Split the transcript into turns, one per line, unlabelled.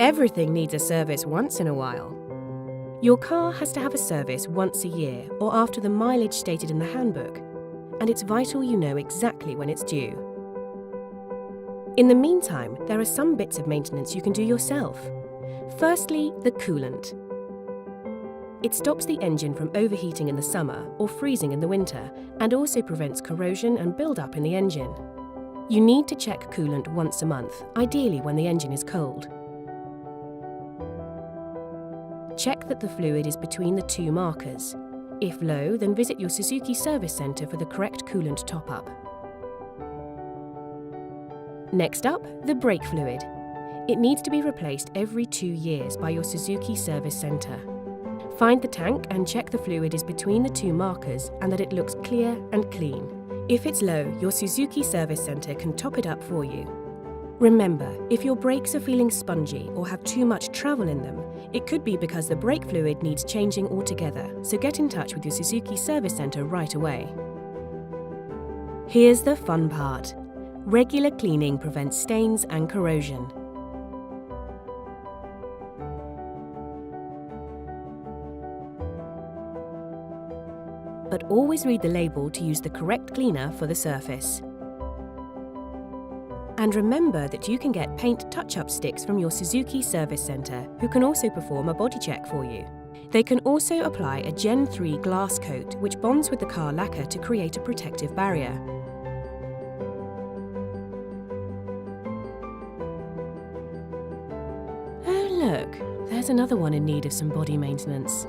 Everything needs a service once in a while. Your car has to have a service once a year or after the mileage stated in the handbook, and it's vital you know exactly when it's due. In the meantime, there are some bits of maintenance you can do yourself. Firstly, the coolant. It stops the engine from overheating in the summer or freezing in the winter, and also prevents corrosion and build-up in the engine. You need to check coolant once a month, ideally when the engine is cold. Check that the fluid is between the two markers. If low, then visit your Suzuki service centre for the correct coolant top-up. Next up, the brake fluid. It needs to be replaced every 2 years by your Suzuki service centre. Find the tank and check the fluid is between the two markers and that it looks clear and clean. If it's low, your Suzuki service centre can top it up for you. Remember, if your brakes are feeling spongy or have too much travel in them, it could be because the brake fluid needs changing altogether, so get in touch with your Suzuki service centre right away. Here's the fun part. Regular cleaning prevents stains and corrosion. But always read the label to use the correct cleaner for the surface. And remember that you can get paint touch-up sticks from your Suzuki service centre, who can also perform a body check for you. They can also apply a Gen 3 glass coat which bonds with the car lacquer to create a protective barrier. Oh look, there's another one in need of some body maintenance.